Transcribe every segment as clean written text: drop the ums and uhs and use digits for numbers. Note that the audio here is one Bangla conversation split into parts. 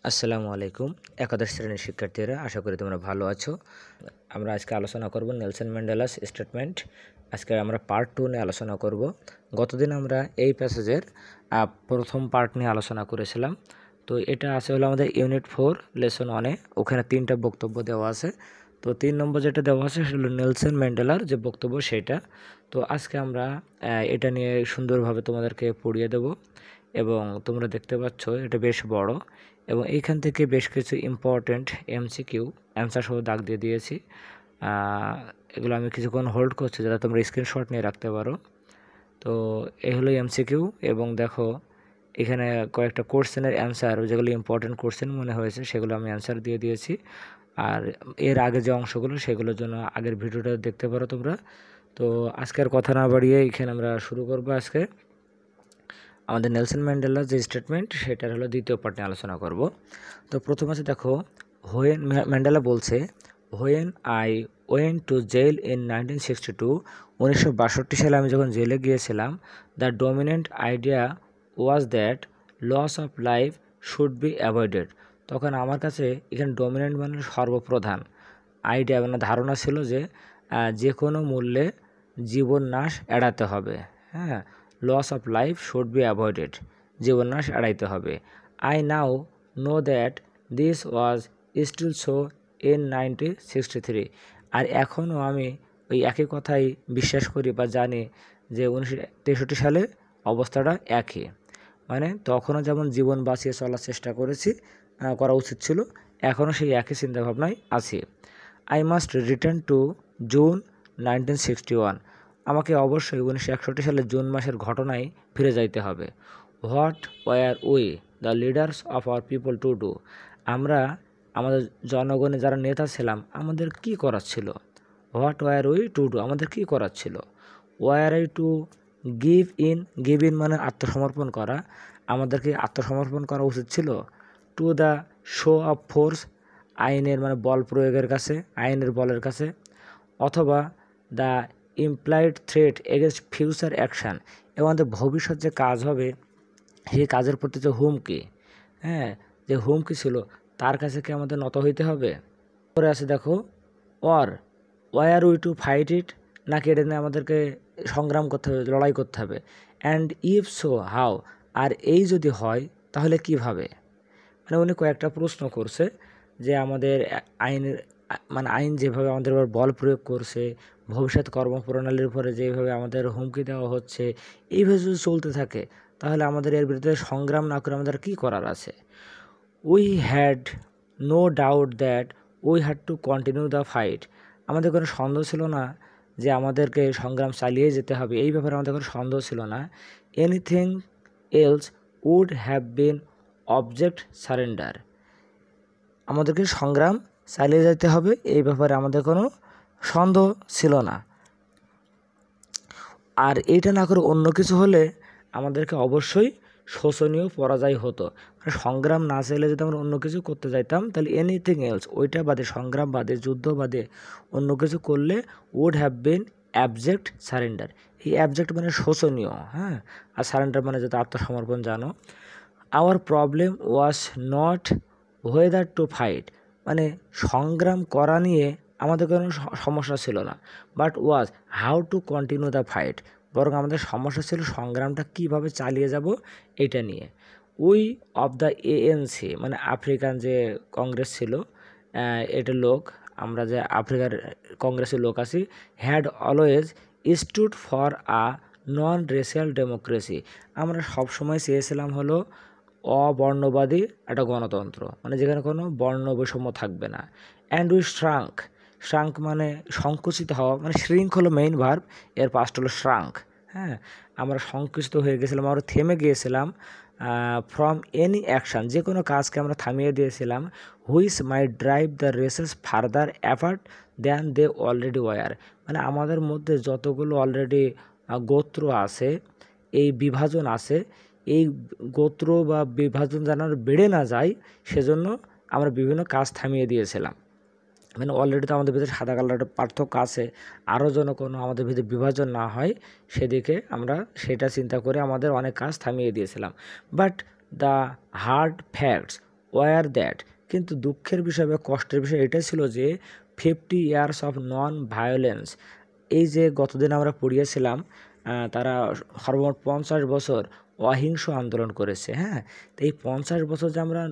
আসসালামু আলাইকুম। একাদশ শ্রেণীর শিক্ষার্থীরা, আশা করি তোমরা ভালো আছো। আমরা আজকে আলোচনা করব নেলসন ম্যান্ডেলাস স্টেটমেন্ট। আজকে আমরা পার্ট 2 নিয়ে আলোচনা করব। গতদিন আমরা এই প্যাসেজের প্রথম পার্ট নিয়ে আলোচনা করেছিলাম। তো এটা আছে হলো আমাদের ইউনিট 4 লেসন 1-এ। ওখানে 3টা বক্তব্য দেওয়া আছে। তো 3 নম্বর যেটা দেওয়া আছে সেটা হলো নেলসন ম্যান্ডেলার যে বক্তব্য সেটা। তো আজকে আমরা এটা নিয়ে সুন্দরভাবে তোমাদেরকে পড়িয়ে দেব এবং তোমরা দেখতে পাচ্ছ এটা বেশ বড় এবং এইখান থেকে বেশ কিছু ইম্পর্টেন্ট এমসিকিউ অ্যান্সার সহ দাগ দিয়ে দিয়েছি। এগুলো আমি কিছুক্ষণ হোল্ড করছি যাতে তোমরা স্ক্রিনশট নিয়ে রাখতে পারো। তো এই হলো এমসিকিউ এবং দেখো এখানে কয়েকটা কোশ্চেনের অ্যান্সার, যেগুলো ইম্পর্টেন্ট কোশ্চেন মনে হয়েছে সেগুলো আমি অ্যান্সার দিয়ে দিয়েছি। আর এর আগে যে অংশগুলো সেগুলোর জন্য আগের ভিডিওটা দেখতে পারো তোমরা। তো আজকের কথা না বাড়িয়ে এখানে আমরা শুরু করবো। আজকে আমাদের নেলসন ম্যান্ডেলার যে স্টেটমেন্ট সেটার হলো দ্বিতীয় পার্ট নিয়ে আলোচনা করব। তো প্রথম আছে দেখো, হোয়েন ম্যান্ডেলা বলছে, when I went to jail in 1962, 1962 সালে আমি যখন জেলে গিয়েছিলাম, the dominant idea was that loss of life should be avoided. তখন আমার কাছে এখানে ডমিনেন্ট মানে সর্বপ্রধান আইডিয়া মানে ধারণা ছিল যে কোনো মূল্যে জীবন নাশ এড়াতে হবে। হ্যাঁ, loss of life should be avoided, জীবননাশ এড়াইতে হবে। I now know that this was still so in 1963। আর এখনও আমি ওই একই কথাই বিশ্বাস করি বা জানি যে 1963 সালে অবস্থাটা একই। মানে তখনও যেমন জীবন বাঁচিয়ে চলার চেষ্টা করা উচিত ছিল, এখনও সেই একই চিন্তাভাবনায় আছি। I must return to June 1961। আমাকে অবশ্যই 1961 সালের জুন মাসের ঘটনায় ফিরে যাইতে হবে। What were we the leaders of our people to do. আমরা আমাদের জনগণের যারা নেতা ছিলাম আমাদের কি করার ছিল। What were we to do, আমাদের কি করার ছিল। Were I to give in মানে আত্মসমর্পণ করা, আমাদেরকে আত্মসমর্পণ করা উচিত ছিল। To the show of force, আইনের মানে বল প্রয়োগের কাছে, আইনের বলের কাছে। অথবা the implied threat against future action, এবং আমাদের ভবিষ্যৎ যে কাজ হবে সেই কাজের প্রতি যে হুমকি, হ্যাঁ যে হুমকি ছিল তার কাছে কি আমাদের নত হইতে হবে। পরে আছে দেখো, were we to fight it, নাকি এটা নিয়ে আমাদেরকে সংগ্রাম করতে হবে, লড়াই করতে হবে। অ্যান্ড ইফ সো হাউ, আর এই যদি হয় তাহলে কিভাবে। মানে উনি কয়েকটা প্রশ্ন করছে যে আমাদের আইন যেভাবে আমাদের উপর বল প্রয়োগ করছে, ভবিষ্যৎ কর্মপ্রণালীর উপরে যেভাবে আমাদের হুমকি দেওয়া হচ্ছে, এইভাবে যদি চলতে থাকে তাহলে আমাদের এর বিরুদ্ধে সংগ্রাম না করে আমাদের কী করার আছে। We had no doubt that we had to continue the fight. আমাদের কোনো সন্দেহ ছিল না যে আমাদেরকে সংগ্রাম চালিয়ে যেতে হবে, এই ব্যাপারে আমাদের কোনো সন্দেহ ছিল না। Anything else would have been abject surrender, আমাদেরকে সংগ্রাম চালিয়ে যেতে হবে এই ব্যাপারে আমাদের কোনো সন্দেহ ছিল না। আর এইটা না করে অন্য কিছু হলে আমাদেরকে অবশ্যই শোচনীয় পরাজয় হতো। মানে সংগ্রাম না চাইলে যদি আমরা অন্য কিছু করতে যাইতাম তাহলে এনিথিং এলস, ওইটা বাদে, সংগ্রাম বাদে, যুদ্ধ বাদে অন্য কিছু করলে would have been abject surrender. এই অ্যাবজেক্ট মানে শোচনীয়, হ্যাঁ, আর সারেন্ডার মানে যাতে আত্মসমর্পণ জানো। Our problem was not whether to fight, মানে সংগ্রাম করা নিয়ে আমাদের কোনো সমস্যা ছিল না, but was how to continue the fight, বরং আমাদের সমস্যা ছিল সংগ্রামটা কিভাবে চালিয়ে যাব এটা নিয়ে। উই অফ দ্য এএনসি মানে আফ্রিকান যে কংগ্রেস ছিল, এটা লোক, আমরা যে আফ্রিকার কংগ্রেসের লোক আছি, had always stood for a non racial democracy, আমরা সবসময় চেয়েছিলাম হলো অবর্ণবাদী একটা গণতন্ত্র, মানে যেখানে কোনো বর্ণ বৈষম্য থাকবে না। অ্যান্ড উই শ্রাঙ্ক মানে সংকুচিত হওয়া, মানে শ্রিঙ্ক হলো মেইন ভার্ব, এর পাস্ট হলো শ্রাঙ্ক। হ্যাঁ, আমরা সংকুচিত হয়ে গেছিলাম, আমরা থেমে গিয়েছিলাম। ফ্রম এনি অ্যাকশান, যে কোনো কাজকে আমরা থামিয়ে দিয়েছিলাম। Which might drive the races further apart than they already were, মানে আমাদের মধ্যে যতগুলো অলরেডি গোত্র আছে, এই বিভাজন আছে, এই গোত্র বা বিভাজন যেন বেড়ে না যায় সেজন্য আমরা বিভিন্ন কাজ থামিয়ে দিয়েছিলাম। মানে অলরেডি তো আমাদের ভিতরে সাদা কালারের পার্থক্য আছে, আরও যেন কোনো আমাদের ভিতরে বিভাজন না হয় সেদিকে আমরা সেটা চিন্তা করে আমাদের অনেক কাজ থামিয়ে দিয়েছিলাম। But the hard facts were that, কিন্তু দুঃখের বিষয় বা কষ্টের বিষয় এটাই ছিল যে 50 ইয়ার্স অফ নন ভায়োলেন্স, এই যে গতদিন আমরা পড়িয়েছিলাম তারা সর্বমোট 50 বছর অহিংস আন্দোলন করেছে। হ্যাঁ, তো এই 50 বছর যে আমরা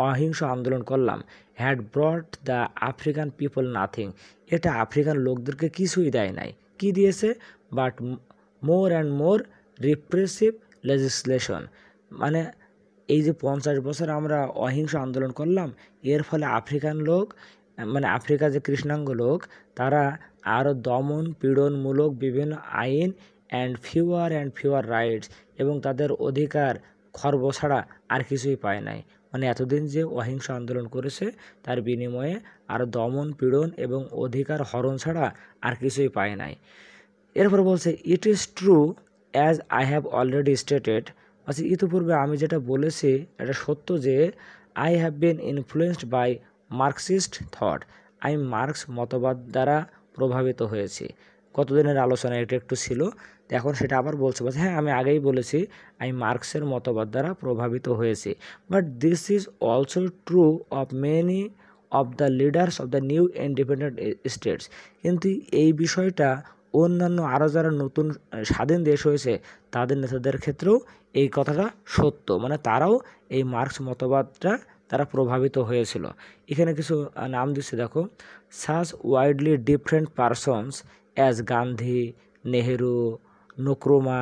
অহিংস আন্দোলন করলাম, had ব্রট the African people nothing, এটা আফ্রিকান লোকদেরকে কিছুই দেয় নাই। কি দিয়েছে? But more and more repressive legislation, মানে এই যে 50 বছর আমরা অহিংস আন্দোলন করলাম, এর ফলে আফ্রিকান লোক, মানে আফ্রিকা যে কৃষ্ণাঙ্গ লোক, তারা আরও দমন পীড়নমূলক বিভিন্ন আইন অ্যান্ড ফিউয়ার রাইটস, এবং তাদের অধিকার খর্ব ছাড়া আর কিছুই পায় নাই। মানে এতদিন যে অহিংস আন্দোলন করেছে তার বিনিময়ে আরও দমন পীড়ন এবং অধিকার হরণ ছাড়া আর কিছুই পায় নাই। এরপর বলছে it is true as I have already stated, আচ্ছা ইতিপূর্বে আমি যেটা বলেছি এটা সত্য যে I have been influenced by Marxist thought, আমি মার্কস মতবাদ দ্বারা প্রভাবিত হয়েছি। কতদিনের আলোচনা এটা একটু ছিল, এখন সেটা আবার বলছে হ্যাঁ আমি আগেই বলেছি আমি মার্কসের মতবাদ দ্বারা প্রভাবিত হয়েছি। But this is also true of many of the leaders of the new independent states, কিন্তু এই বিষয়টা অন্যান্য আরও যারা নতুন স্বাধীন দেশ হয়েছে তাদের নেতাদের ক্ষেত্রেও এই কথাটা সত্য, মানে তারাও এই মার্কস মতবাদটা তারা প্রভাবিত হয়েছিল। এখানে কিছু নাম দিচ্ছে দেখো, such widely different persons as Gandhi, Nehru, Nkrumah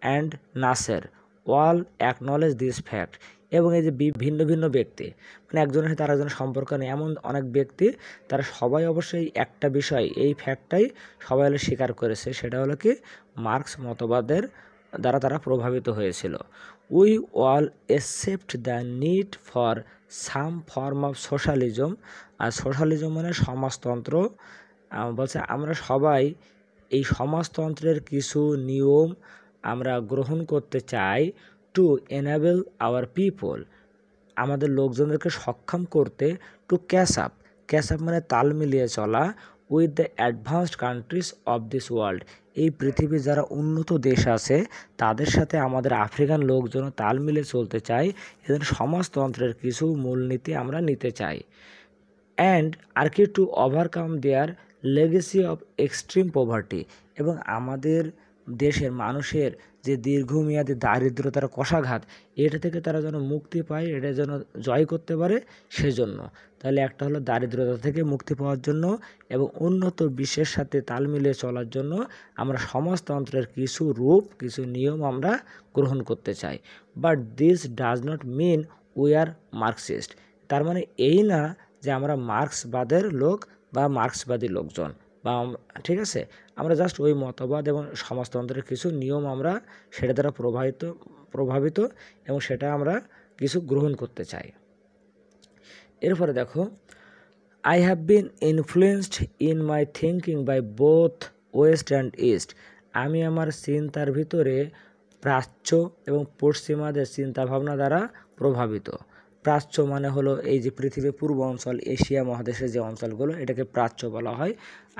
and Nasser all acknowledge this fact, এবং এই যে ভিন্ন ভিন্ন ব্যক্তি, মানে একজনের সাথে আরেকজনের সম্পর্ক নেই এমন অনেক ব্যক্তি, তারা সবাই অবশ্যই একটা বিষয়, এই ফ্যাক্টটাই সবাই হলে স্বীকার করেছে, সেটা হলো কি মার্কস মতবাদের দ্বারা তারা প্রভাবিত হয়েছিল। We all accept the need for some form of socialism, আর সোশ্যালিজম মানে সমাজতন্ত্র, বলছে আমরা সবাই এই সমাজতন্ত্রের কিছু নিয়ম আমরা গ্রহণ করতে চাই, টু এনেবল আওয়ার পিপল, আমাদের লোকজনদেরকে সক্ষম করতে, টু ক্যাচ আপ মানে তাল মিলিয়ে চলা, with the advanced countries of this world, এই পৃথিবীর যারা উন্নত দেশ আছে তাদের সাথে আমাদের আফ্রিকান লোকজন তাল মিলিয়ে চলতে চাই, এদের সমাজতন্ত্রের কিছু মূলনীতি আমরা নিতে চাই। অ্যান্ড আর কি to overcome their legacy of extreme poverty, এবং আমাদের দেশের মানুষের যে দীর্ঘমেয়াদী দারিদ্রতার কষাঘাত, এটা থেকে তারা যেন মুক্তি পায়, এটা যেন জয় করতে পারে সেজন্য। তাহলে একটা হলো দারিদ্রতা থেকে মুক্তি পাওয়ার জন্য এবং উন্নত বিশ্বের সাথে তাল মিলিয়ে চলার জন্য আমরা সমাজতন্ত্রের কিছু রূপ, কিছু নিয়ম আমরা গ্রহণ করতে চাই। But this does not mean we are Marxist, তার মানে এই না যে আমরা মার্ক্সবাদের লোক বা মার্ক্সবাদী লোকজন, বা ঠিক আছে, আমরা জাস্ট ওই মতবাদ এবং সমাজতন্ত্রের কিছু নিয়ম আমরা সেটা দ্বারা প্রভাবিত এবং সেটা আমরা কিছু গ্রহণ করতে চাই। এরপরে দেখো, I have been influenced in my thinking by both West and East, আমি আমার চিন্তার ভিতরে প্রাচ্য এবং পশ্চিমাদের চিন্তাভাবনা দ্বারা প্রভাবিত। প্রাচ্য মানে হলো এই যে পৃথিবীর পূর্ব অঞ্চল, এশিয়া মহাদেশের যে অঞ্চলগুলো এটাকে প্রাচ্য বলা হয়,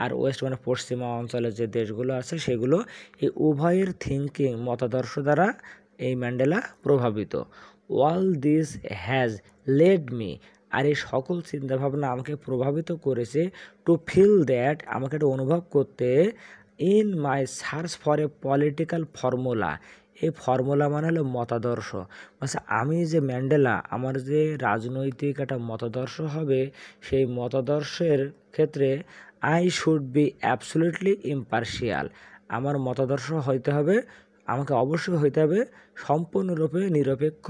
আর ওয়েস্ট মানে পশ্চিমা অঞ্চলের যে দেশগুলো আছে সেগুলো, এই উভয়ের থিঙ্কিং মতাদর্শ দ্বারা এই ম্যান্ডেলা প্রভাবিত। All this has led me, আর এই সকল চিন্তাভাবনা আমাকে প্রভাবিত করেছে, টু ফিল দ্যাট, আমাকে একটা অনুভব করতে, in my search for a political formula, এই ফর্মুলা মানে হলো মতাদর্শ, আচ্ছা আমি যে ম্যান্ডেলা আমার যে রাজনৈতিক একটা মতাদর্শ হবে, সেই মতাদর্শের ক্ষেত্রে I should be absolutely impartial, আমার মতাদর্শ হইতে হবে, আমাকে অবশ্যই হইতে হবে সম্পূর্ণরূপে নিরপেক্ষ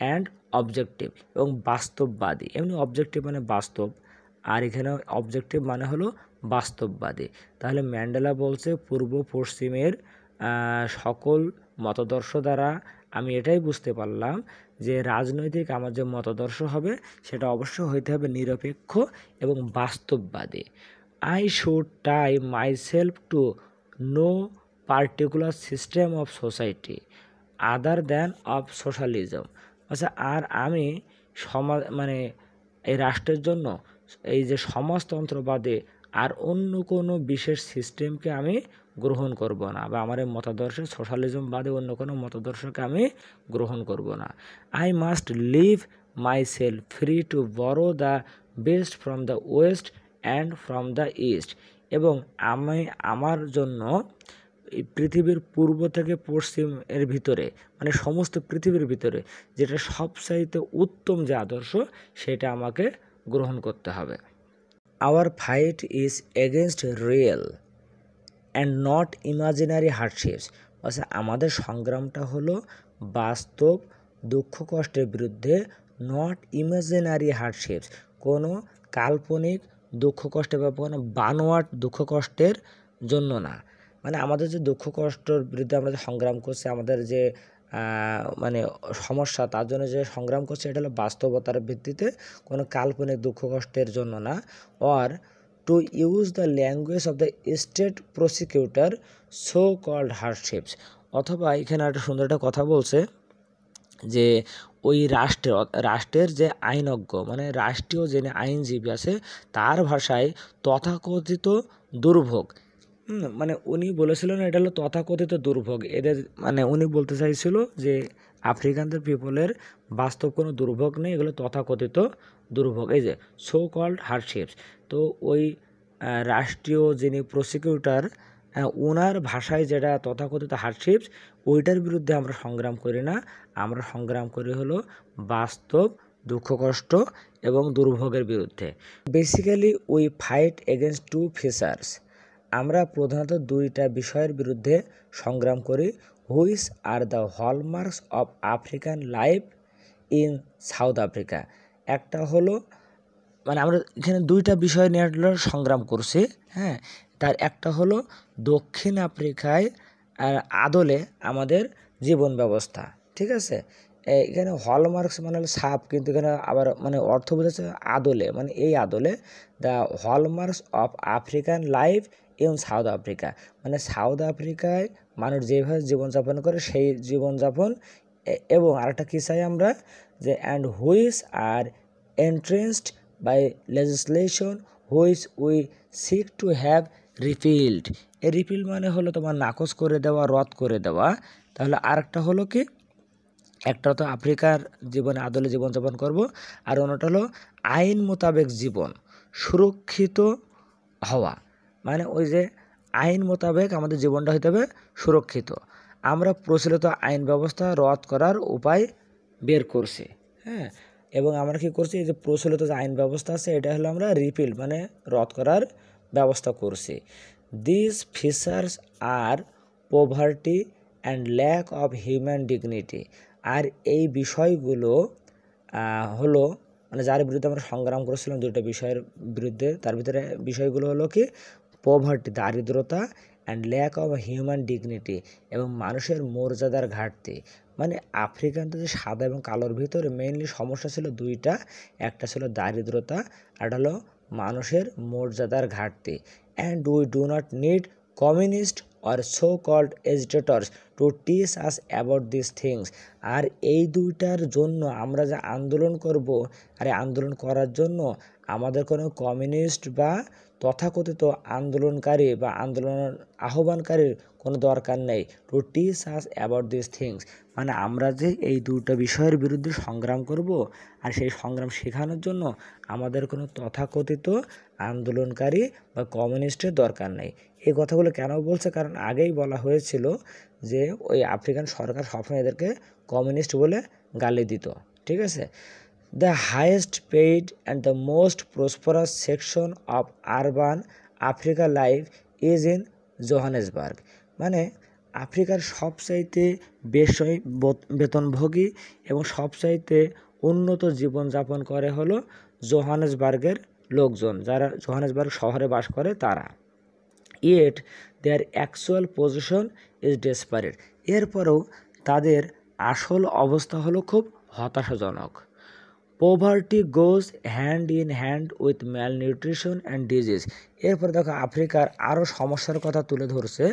অ্যান্ড অবজেক্টিভ এবং বাস্তববাদী। এমনি অবজেক্টিভ মানে বাস্তব, আর এখানে অবজেক্টিভ মানে হলো বাস্তববাদী। তাহলে ম্যান্ডেলা বলছে পূর্ব পশ্চিমের সকল মতাদর্শ দ্বারা আমি এটাই বুঝতে পারলাম যে রাজনৈতিক আমার যে মতাদর্শ হবে সেটা অবশ্যই হইতে হবে নিরপেক্ষ এবং বাস্তববাদী। I should tie myself to no particular system of society other than of socialism, আচ্ছা আর আমি মানে এই রাষ্ট্রের জন্য এই যে সমাজতন্ত্রবাদে আর অন্য কোনো বিশেষ সিস্টেমকে আমি গ্রহণ করব না, বা আমার এই মতাদর্শে সোশ্যালিজম বাদে অন্য কোনো মতাদর্শকে আমি গ্রহণ করব না। I must leave myself free to borrow the best from the west and from the east, এবং আমি আমার জন্য এই পৃথিবীর পূর্ব থেকে পশ্চিম এর ভিতরে মানে সমস্ত পৃথিবীর ভিতরে যেটা সবচাইতে উত্তম যে আদর্শ সেটা আমাকে গ্রহণ করতে হবে। Our fight is against real and not imaginary hardships, অর্থাৎ আমাদের সংগ্রামটা হলো বাস্তব দুঃখ কষ্টের বিরুদ্ধে, নট ইমাজিনারি হার্ডশিপস, কোনো কাল্পনিক দুঃখ কষ্টে বা কোনো বানোয়াট দুঃখ কষ্টের জন্য না। মানে আমাদের যে দুঃখ কষ্টের বিরুদ্ধে আমরা যে সংগ্রাম করছি, আমাদের যে মানে সমস্যা তার জন্য যে সংগ্রাম করছে এটা হলো বাস্তবতার ভিত্তিতে, কোনো কাল্পনিক দুঃখ কষ্টের জন্য না। Or to use the language of the state prosecutor so called hardships, অথবা এখানে একটা সুন্দর একটা কথা বলছে যে ওই রাষ্ট্রের যে আইনজ্ঞ মানে রাষ্ট্রীয় যে আইনজীবী আছে তার ভাষায় তথাকথিত দুর্ভোগ, মানে উনি বলেছিলেন এটা হলো তথাকথিত দুর্ভোগ, এদের মানে উনি বলতে চাইছিল যে আফ্রিকানদের পিপলের বাস্তব কোনো দুর্ভোগ নেই, এগুলো তথাকথিত দুর্ভোগ, এই যে সো কল্ড হার্ডশিপস। তো ওই রাষ্ট্রীয় যিনি প্রসিকিউটর ওনার ভাষায় যেটা তথাকথিত হার্ডশিপস ওইটার বিরুদ্ধে আমরা সংগ্রাম করি না, আমরা সংগ্রাম করি হলো বাস্তব দুঃখ কষ্ট এবং দুর্ভোগের বিরুদ্ধে। Basically we fight against two features, আমরা প্রধানত দুইটা বিষয়ের বিরুদ্ধে সংগ্রাম করি, which are the hallmarks of African life in South Africa. একটা হলো মানে আমরা এখানে দুইটা বিষয় নিয়ে সংগ্রাম করছি, হ্যাঁ, তার একটা হলো দক্ষিণ আফ্রিকায় আদলে আমাদের জীবন ব্যবস্থা, ঠিক আছে। এখানে হলমার্কস মানে হলো সাপ, কিন্তু এখানে আবার মানে অর্থ বোঝাচ্ছে আদলে, মানে এই আদলে the hallmarks of African life in South Africa, মানে সাউথ আফ্রিকায় মানুষ যেভাবে জীবনযাপন করে সেই জীবনযাপন, এবং আরেকটা কী চাই আমরা যে and which are entrenched by legislation which we seek to have repealed. এই রিপিল মানে হলো তোমার নাকচ করে দেওয়া, রদ করে দেওয়া। তাহলে আরেকটা হলো কি, একটা তো আফ্রিকার জীবনে আদলে জীবনযাপন করব, আর অন্যটা হলো আইন মোতাবেক জীবন সুরক্ষিত হওয়া, মানে ওই যে আইন মোতাবেক আমাদের জীবনটা হইতে হবে সুরক্ষিত। আমরা প্রচলিত আইন ব্যবস্থা রদ করার উপায় বের করছি, হ্যাঁ, এবং আমরা কী করছি, এই যে প্রচলিত যে আইন ব্যবস্থা আছে এটা হলো আমরা রিপিল মানে রদ করার ব্যবস্থা করছি। This features are poverty and lack of human dignity, আর এই বিষয়গুলো হলো মানে যার বিরুদ্ধে আমরা সংগ্রাম করেছিলাম দুটো বিষয়ের বিরুদ্ধে, তার ভিতরে বিষয়গুলো হলো কি পভার্টি দারিদ্রতা and lack of human dignity, এবং মানুষের মর্যাদার ঘাটতি। মানে আফ্রিকানদের যে সাদা এবং কালোর ভিতরে মেইনলি সমস্যা ছিল দুইটা, একটা ছিল দারিদ্রতা আর একটা হলো মানুষের মর্যাদার ঘাটতি। And we do not need communist or so called agitators to teach us about this things, আর এই দুইটার জন্য আমরা যে আন্দোলন করব, আর এই আন্দোলন করার জন্য আমাদের কোনো কমিউনিস্ট বা তথাকথিত আন্দোলনকারী বা আন্দোলন আহ্বানকারীর কোনো দরকার নেই। Two teach us about this things মানে আমরা যে এই দুটো বিষয়ের বিরুদ্ধে সংগ্রাম করব, আর সেই সংগ্রাম শেখানোর জন্য আমাদের কোনো তথাকথিত আন্দোলনকারী বা কমিউনিস্টের দরকার নেই। এই কথাগুলো কেন বলছে, কারণ আগেই বলা হয়েছিল যে ওই আফ্রিকান সরকার সবসময় এদেরকে কমিউনিস্ট বলে গালি দিত, ঠিক আছে। The highest paid and the most prosperous section of urban Africa life is in Johannesburg, মানে আফ্রিকার সবচাইতে বেশি বেতনভোগী এবং সবচাইতে উন্নত জীবনযাপন করে হলো জোহানেসবার্গের লোকজন, যারা জোহানেসবার্গ শহরে বাস করে তারা। Yet their actual position is desperate, এরপরেও তাদের আসল অবস্থা হলো খুব হতাশাজনক। Poverty goes hand in hand with malnutrition and disease, এরপর দেখো আফ্রিকার আরও সমস্যার কথা তুলে ধরছে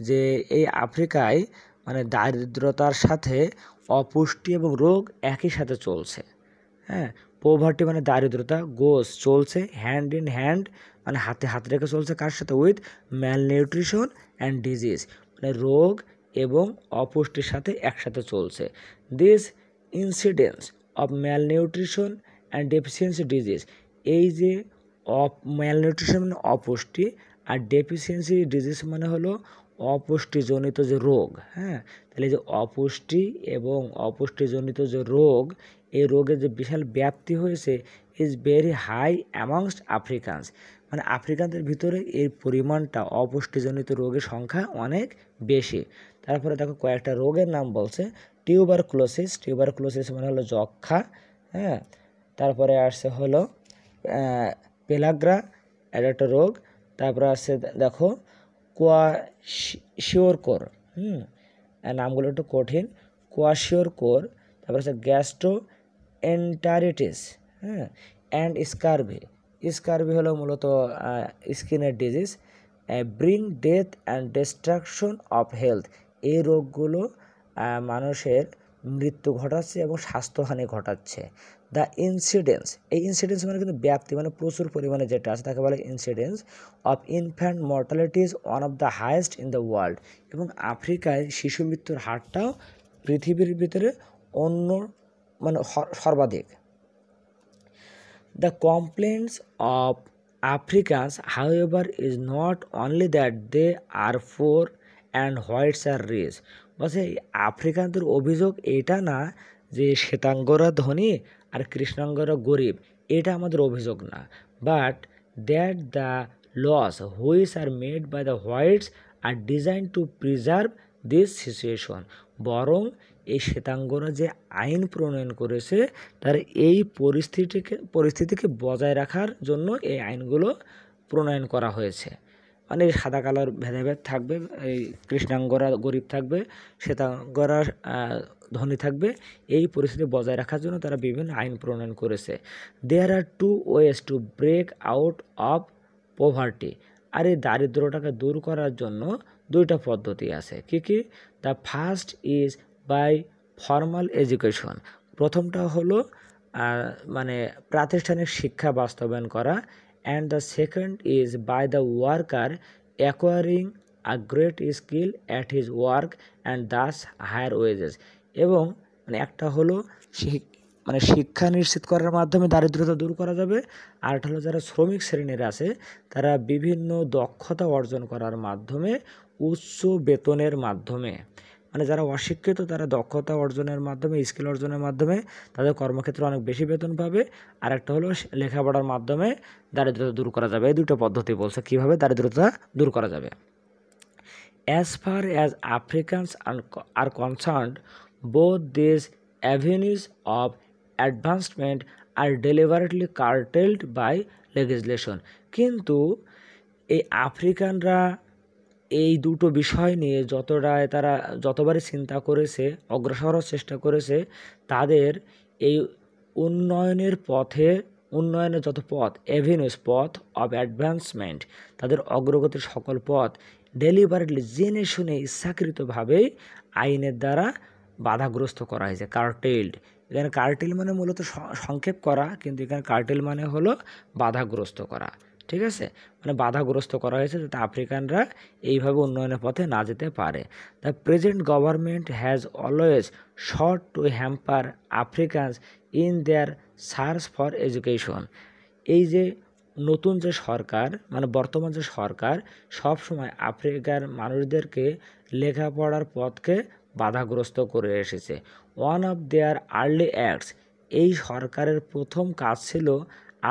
যে এই আফ্রিকায় মানে দারিদ্রতার সাথে অপুষ্টি এবং রোগ একই সাথে চলছে, হ্যাঁ। পোভার্টি মানে দারিদ্রতা, গোজ চলছে, হ্যান্ড ইন হ্যান্ড মানে হাতে হাত রেখে চলছে কার সাথে, উইথ ম্যালনিউট্রিশন অ্যান্ড ডিজিজ মানে রোগ এবং অপুষ্টির সাথে একসাথে চলছে। This incidents of malnutrition and deficiency disease. এই যে ম্যালনিউট্রিশন মানে অপুষ্টি, আর ডেফিসিয়েন্সি ডিজিজ মানে হলো অপুষ্টিজনিত যে রোগ। হ্যাঁ, তাহলে যে অপুষ্টি এবং অপুষ্টিজনিত যে রোগ, এই রোগের যে বিশাল ব্যাপ্তি হয়েছে is very high amongst Africans. মানে আফ্রিকানদের ভিতরে এর পরিমাণটা, অপুষ্টিজনিত রোগের সংখ্যা অনেক বেশি। তারপরে দেখো কয়েকটা রোগের নাম বলছে। টিউবারকুলোসিস মানে হলো যক্ষা। হ্যাঁ, তারপরে আসছে হলো পেলাগ্রা, এটা একটা রোগ। তারপরে আসছে দেখো কোয়াশিওরকর, নামগুলো একটু কঠিন। কোয়াশিওরকর। তারপরে আছে গ্যাস্ট্রো এন্টারিটিস, অ্যান্ড স্কারভি হলো মূলত স্কিনের disease. Bring death and destruction of health. এই রোগগুলো মানুষের মৃত্যু ঘটাচ্ছে এবং স্বাস্থ্যহানি ঘটাচ্ছে। দ্য ইনসিডেন্স, এই ইনসিডেন্স মানে কিন্তু ব্যাপ্তি, মানে প্রচুর পরিমাণে যেটা আছে তাকে বলে incidence of infant mortality is one of the highest in the world. এবং আফ্রিকায় শিশু মৃত্যুর হারটাও পৃথিবীর ভিতরে মানে সর্বাধিক। The complaints of Africans, however, is not only that they are poor and whites are rich. বলছে আফ্রিকানদের অভিযোগ এটা না যে শ্বেতাঙ্গরা ধনী আর কৃষ্ণাঙ্গরা গরিব, এটা আমাদের অভিযোগ না। But that the laws which are made by the whites are design to preserve this situation. বরং এই শ্বেতাঙ্গরা যে আইন প্রণয়ন করেছে তার এই পরিস্থিতিকে বজায় রাখার জন্য এই আইনগুলো প্রণয়ন করা হয়েছে। মানে সাদা কালোর ভেদাভেদ থাকবে, এই কৃষ্ণাঙ্গরা গরিব থাকবে, শ্বেতাঙ্গরা ধনী থাকবে, এই পরিস্থিতি বজায় রাখার জন্য তারা বিভিন্ন আইন প্রণয়ন করেছে। There are two ways to break out of poverty. আর এই দারিদ্রটাকে দূর করার জন্য দুইটা পদ্ধতি আছে। কি? The first is by formal education. প্রথমটা হলো মানে প্রাতিষ্ঠানিক শিক্ষা বাস্তবায়ন করা। And the second is by the worker acquiring a great skill at his work and thus higher wages. এবং মানে একটা হলো মানে শিক্ষা নিশ্চিত করার মাধ্যমে দারিদ্রতা দূর করা যাবে, আর একটা হলো যারা শ্রমিক শ্রেণীর আছে তারা বিভিন্ন দক্ষতা অর্জন করার মাধ্যমে উচ্চ বেতনের মাধ্যমে, মানে যারা অশিক্ষিত তারা দক্ষতা অর্জনের মাধ্যমে, স্কিল অর্জনের মাধ্যমে তাদের কর্মক্ষেত্রে অনেক বেশি বেতন পাবে। আর একটা হলো লেখাপড়ার মাধ্যমে দারিদ্রতা দূর করা যাবে। এই দুটো পদ্ধতি বলছে কীভাবে দারিদ্রতা দূর করা যাবে। As far as Africans are concerned, both these avenues of advancement are deliberately curtailed by legislation. কিন্তু এই আফ্রিকানরা এই দুটো বিষয় নিয়ে যতবারই চিন্তা করেছে, অগ্রসর হওয়ার চেষ্টা করেছে, তাদের এই উন্নয়নের যত পথ, অ্যাভিনিউস, পথ অফ অ্যাডভান্সমেন্ট, তাদের অগ্রগতির সকল পথ ডেলিবারেটলি, জেনে শুনে ইচ্ছাকৃতভাবেই আইনের দ্বারা বাধাগ্রস্ত করা হয়েছে। কার্টেলড, এখানে কার্টেল মানে মূলত সংক্ষেপ করা, কিন্তু এখানে কার্টেল মানে হলো বাধাগ্রস্ত করা। ঠিক আছে, মানে বাধাগ্রস্ত করা হয়েছে যাতে আফ্রিকানরা এইভাবে উন্নয়নের পথে না যেতে পারে। The present government has always sought to hamper Africans in their search for education. এই যে নতুন যে সরকার, মানে বর্তমান যে সরকার, সব সময় আফ্রিকার মানুষদেরকে লেখাপড়ার পথকে বাধাগ্রস্ত করে এসেছে। One of their early acts, এই সরকারের প্রথম কাজ ছিল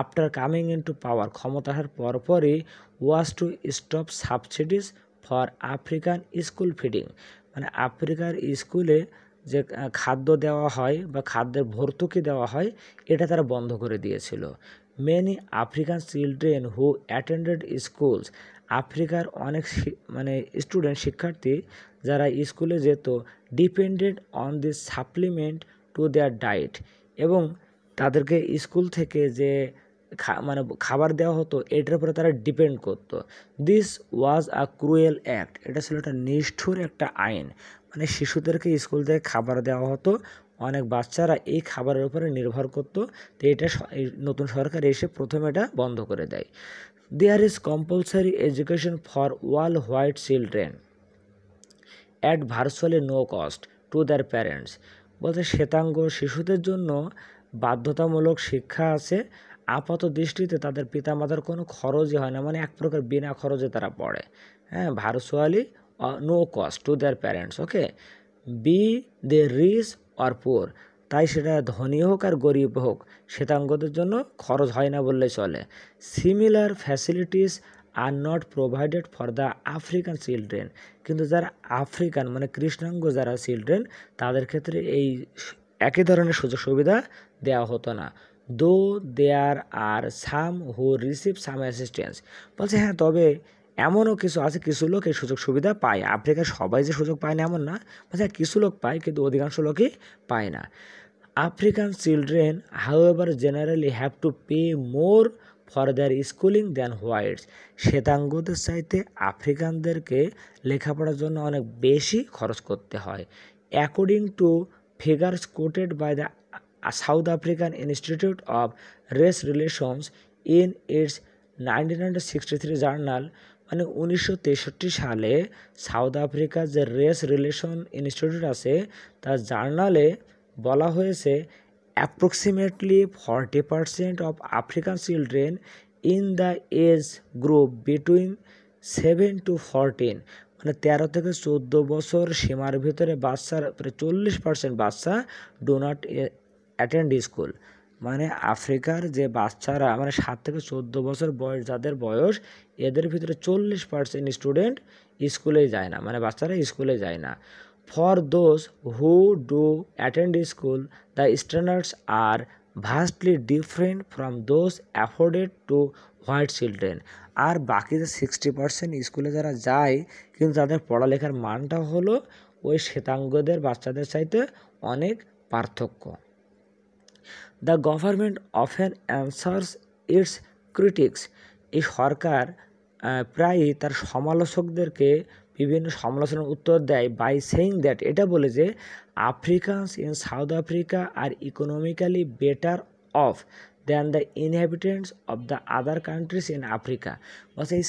আফটার কামিং ইনটু পাওয়ার, ক্ষমতা আসার পরপরই, was to stop subsidies for African school feeding. মানে আফ্রিকার স্কুলে যে খাদ্য দেওয়া হয় বা খাদ্যের ভর্তুকি দেওয়া হয়, এটা তারা বন্ধ করে দিয়েছিল। Many African children who attended schools, আফ্রিকার অনেক মানে স্টুডেন্ট, শিক্ষার্থী যারা স্কুলে যেত, depended on this supplement to their diet, এবং তাদেরকে স্কুল থেকে যে মানে খাবার দেওয়া হতো এটার উপরে তারা ডিপেন্ড করতো। This was a cruel act, এটা ছিল একটা নিষ্ঠুর একটা আইন। মানে শিশুদেরকে স্কুল থেকে খাবার দেওয়া হতো, অনেক বাচ্চারা এই খাবারের উপরে নির্ভর করতো। তো এটা নতুন সরকার এসে প্রথমে এটা বন্ধ করে দেয়। There is compulsory education for all white children at virtually no cost to their parents. বলছে শ্বেতাঙ্গ শিশুদের জন্য বাধ্যতামূলক শিক্ষা আছে, আপাত দৃষ্টিতে তাদের পিতামাতার কোনো খরচই হয় না, মানে এক প্রকার বিনা খরচে তারা পড়ে, হ্যাঁ, virtually no cost to their parents. Okay, be they rich or poor, তাই সেটা ধনী হোক আর গরিব হোক, শ্বেতাঙ্গদের জন্য খরচ হয় না বললেই চলে। Similar facilities are not provided for the African children, কিন্তু যারা আফ্রিকান মানে কৃষ্ণাঙ্গ যারা চিলড্রেন তাদের ক্ষেত্রে এই একই ধরনের সুযোগ সুবিধা দেওয়া হতো না। দো দেয়ার আর সাম হু রিসিভ সাম অ্যাসিস্ট্যান্স, বলছে হ্যাঁ তবে এমনও কিছু আছে, কিছু লোক এই সুযোগ সুবিধা পায়, আফ্রিকার সবাই যে সুযোগ পায় না এমন না, বলছে কিছু লোক পায় কিন্তু অধিকাংশ লোকই পায় না। African children however generally have to pay more for their schooling than whites, শ্বেতাঙ্গদের চাইতে আফ্রিকানদেরকে লেখাপড়ার জন্য অনেক বেশি খরচ করতে হয়। According to figures quoted by the South African Institute of Race Relations in its 1963 journal, মানে 1963 সালে সাউথ আফ্রিকার যে রেস রিলেশন ইনস্টিটিউট আছে তার জার্নালে বলা হয়েছে approximately 40% of African children in the age group between 7 to 14, মানে 13 থেকে 14 বছর সীমার ভিতরে বাচ্চার প্রায় 40% বাচ্চা ডো নট অ্যাটেন্ড স্কুল, মানে আফ্রিকার যে বাচ্চারা মানে 7 থেকে 14 বছর বয়স যাদের বয়স এদের ভিতরে 40% স্টুডেন্ট স্কুলে যায় না, মানে বাচ্চারা স্কুলে যায় না। For those who do attend school the standards are vastly different from those afforded to white children, আর বাকি যে 60% স্কুলে যারা যায় কিন্তু তাদের পড়ালেখার মানটা হলো ওই শ্বেতাঙ্গদের বাচ্চাদের চাইতে অনেক পার্থক্য। The government often answers it's critics, এই সরকার প্রায়ই তার সমালোচকদেরকে বিভিন্ন সমালোচনার উত্তর দেয় বাই সেইং দ্যাট, এটা বলে যে Africans in South Africa are economically better off than the inhabitants of the other countries in Africa, বলছে এই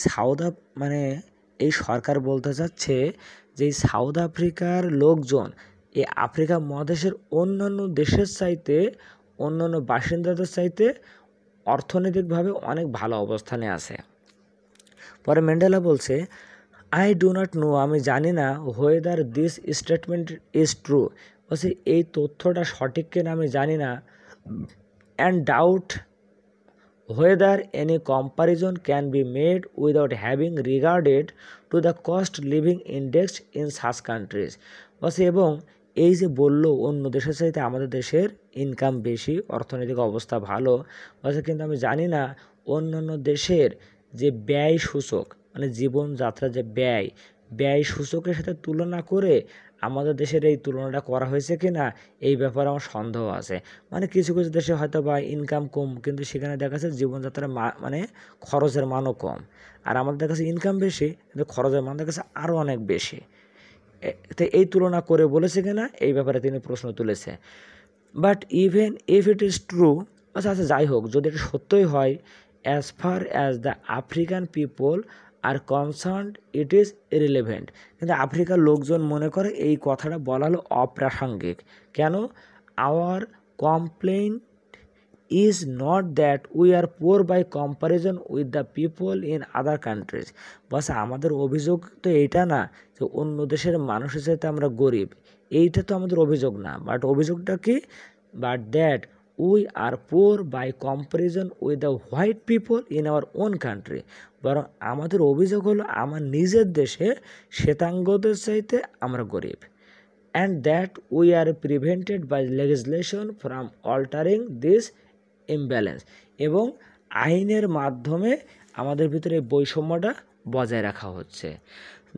মানে এই সরকার বলতে চাচ্ছে যে এই সাউথ আফ্রিকার লোকজন এই আফ্রিকা মহাদেশের অন্যান্য দেশের চাইতে অন্যান্য বাসিন্দাদের চাইতে অর্থনৈতিকভাবে অনেক ভালো অবস্থানে আছে। পরে ম্যান্ডেলা বলছে আই ডু নট নো, আমি জানি না whether this statement is true, বলছে এই তথ্যটা সঠিক কিনা আমি জানি না, and doubt whether any comparison can be made without having regarded to the cost living index in such countries, বলছে এবং এই যে বললো অন্য দেশের চাইতে আমাদের দেশের ইনকাম বেশি, অর্থনৈতিক অবস্থা ভালো, বলছে কিন্তু আমি জানি না অন্যান্য দেশের যে ব্যয় সূচক মানে জীবনযাত্রার যে ব্যয় সূচকের সাথে তুলনা করে আমাদের দেশের এই তুলনাটা করা হয়েছে কি না এই ব্যাপারে আমার সন্দেহ আছে। মানে কিছু কিছু দেশে হয়তো বা ইনকাম কম কিন্তু সেখানে দেখা যাচ্ছে জীবনযাত্রার মানে খরচের মানও কম, আর আমাদের কাছে ইনকাম বেশি কিন্তু খরচের মান দেখা যাচ্ছে আরও অনেক বেশি। তো এই তুলনা করে বলেছে কিনা এই ব্যাপারে তিনি প্রশ্ন তুলেছে। But even if it is true, আচ্ছা যাই হোক যদি এটা সত্যই হয়, as far as the African people R concerned it is irrelevant, কিন্তু আফ্রিকার লোকজন মনে করে এই কথাটা বলা হলো অপ্রাসঙ্গিক। কেন? Our complain is not that we are poor by comparison with the people in other countries, বাস আমাদের অভিযোগ তো এইটা না যে অন্য দেশের মানুষের সাথে আমরা গরিব, এইটা তো আমাদের অভিযোগ না, বাট অভিযোগটা কি, but that we are poor by comparison with the white people in our own country, বরং আমাদের অভিযোগ হলো আমার নিজের দেশে শ্বেতাঙ্গদের চাইতে আমরা গরিব। And that we are prevented by legislation from altering this imbalance, এবং আইনের মাধ্যমে আমাদের ভিতরে বৈষম্যটা বজায় রাখা হচ্ছে।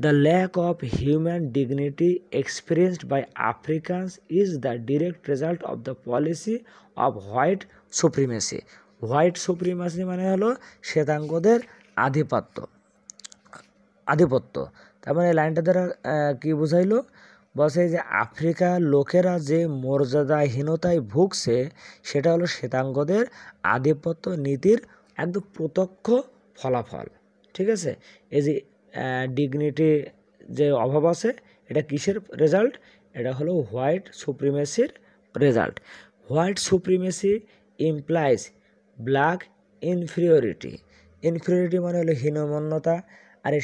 The lack of human dignity experienced by Africans is the direct result of the policy of white supremacy. White supremacy মানে হলো শ্বেতাঙ্গদের আধিপত্য। তার মানে এই লাইনটা দ্বারা কী বোঝাইলো, বলছে যে আফ্রিকার লোকেরা যে মর্যাদাহীনতায় ভুগছে সেটা হলো শ্বেতাঙ্গদের আধিপত্য নীতির একদম প্রত্যক্ষ ফলাফল। ঠিক আছে, এই যে ডিগনিটি যে অভাব আছে এটা কিসের রেজাল্ট, এটা হলো হোয়াইট সুপ্রিমেসির result. White supremacy implies black inferiority. Inferiority মানে হলো হীনমন্যতা, আর এই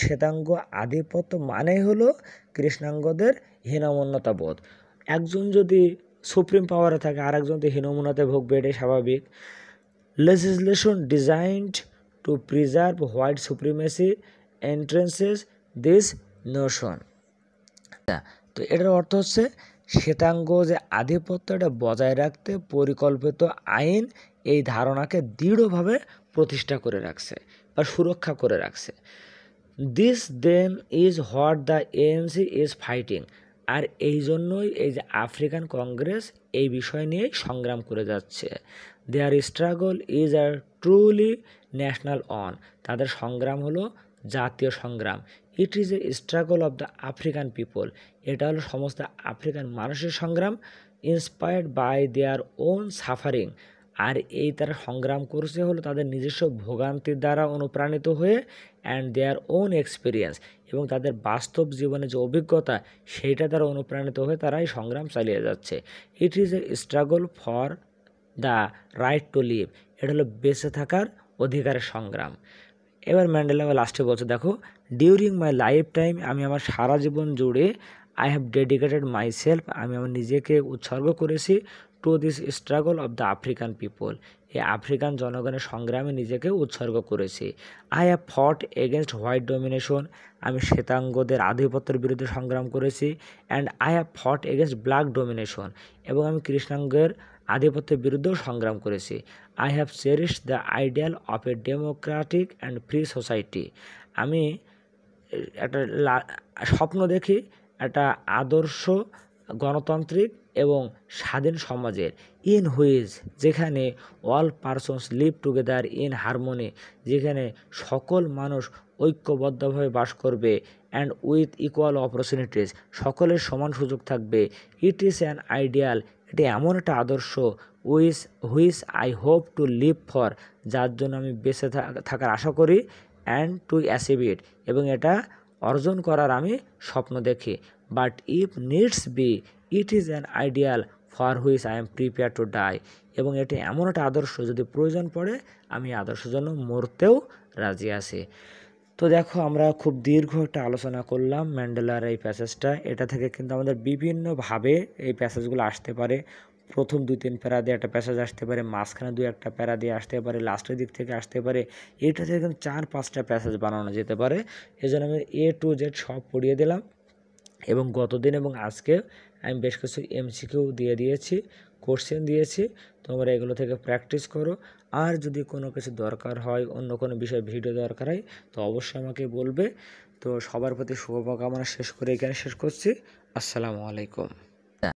শ্বেতাঙ্গ আধিপত্য মানেই হলো কৃষ্ণাঙ্গদের হীনমন্যতা বোধ। একজন যদি সুপ্রিম পাওয়ারে থাকে আর একজন তো হীনমন্যতায় ভুগবে, এটাই স্বাভাবিক। Legislation designed to preserve white supremacy entrances this notion. তো এটার অর্থ হচ্ছে শ্বেতাঙ্গ যে আধিপত্য এটা বজায় রাখতে পরিকল্পিত আইন এই ধারণাকে দৃঢ়ভাবে প্রতিষ্ঠা করে রাখছে বা সুরক্ষা করে রাখছে। This then is what the ANC is fighting. আর এই জন্যই এই যে আফ্রিকান কংগ্রেস এই বিষয় নিয়ে সংগ্রাম করে যাচ্ছে। Their struggle is a truly national one. তাদের সংগ্রাম হলো জাতীয় সংগ্রাম। It is a struggle of the African people. এটা হলো সমস্ত আফ্রিকান মানুষের সংগ্রাম, inspired by their own suffering. আর এই তারা সংগ্রাম করছে হলো তাদের নিজস্ব ভোগান্তির দ্বারা অনুপ্রাণিত হয়ে, অ্যান্ড দেয়ার ওন এক্সপিরিয়েন্স, এবং তাদের বাস্তব জীবনে যে অভিজ্ঞতা সেইটা দ্বারা অনুপ্রাণিত হয়ে তারা এই সংগ্রাম চালিয়ে যাচ্ছে। It is a struggle for the right to live. এটা হলো বেঁচে থাকার অধিকারের সংগ্রাম। এবার ম্যান্ডেলা লাস্টে বলছে, দেখো, ডিউরিং মাই লাইফ টাইম, আমি আমার সারা জীবন জুড়ে I have dedicated my self, আমি আমার নিজেকে উৎসর্গ করেছি to this struggle of the African people. এই আফ্রিকান জনগণের সংগ্রামে নিজেকে উৎসর্গ করেছি। আই হ্যাভ ফট এগেনস্ট হোয়াইট ডমিনেশন, আমি শ্বেতাঙ্গদের আধিপত্যের বিরুদ্ধে সংগ্রাম করেছি। অ্যান্ড আই হ্যাভ ফট এগেনস্ট ব্ল্যাক ডমিনেশন, এবং আমি কৃষ্ণাঙ্গের আধিপত্যের বিরুদ্ধেও সংগ্রাম করেছি। I have cherished the ideal of a democratic and free society, আমি একটা স্বপ্ন দেখি একটা আদর্শ গণতান্ত্রিক এবং স্বাধীন সমাজের, ইন হুইজ, যেখানে all persons live together in harmony, যেখানে সকল মানুষ ঐক্যবদ্ধভাবে বাস করবে, অ্যান্ড উইথ ইকুয়াল অপরচুনিটিস, সকলের সমান সুযোগ থাকবে। ইট ইজ অ্যান আইডিয়াল, এটি এমন একটা আদর্শ, which I hope to live for, যার জন্য আমি বেঁচে থাকার আশা করি, অ্যান্ড টু অ্যাচিভ ইট, এবং এটা অর্জন করার আমি স্বপ্ন দেখি। But if needs be, it is an ideal for which I am prepare to die, এবং এটি এমন একটা আদর্শ যদি প্রয়োজন পড়ে আমি আদর্শের জন্য মরতেও রাজি আছি। তো দেখো, আমরা খুব দীর্ঘ একটা আলোচনা করলাম ম্যান্ডেলার এই প্যাসেজটা। এটা থেকে কিন্তু আমাদের বিভিন্নভাবে এই প্যাসেজগুলো আসতে পারে। প্রথম 2-3 প্যারা দিয়ে একটা প্যাসেজ আসতে পারে, মাঝখানে 2-1টা প্যারা দিয়ে আসতে পারে, লাস্টের দিক থেকে আসতে পারে। এটা থেকে কিন্তু 4-5টা প্যাসেজ বানানো যেতে পারে। এই জন্য আমি A to Z সব পড়িয়ে দিলাম, এবং গতদিন এবং আজকে আমি বেশ কিছু MCQ দিয়ে দিয়েছি, কোশ্চেন দিয়েছি। তোমরা এগুলো থেকে প্র্যাকটিস করো। আর যদি কোনো কিছু দরকার হয়, অন্য কোনো বিষয়ে ভিডিও দরকার হয়, তো অবশ্যই আমাকে বলবে। তো সবার প্রতি শুভকামনা শেষ করে এখানে শেষ করছি। আসসালামু আলাইকুম।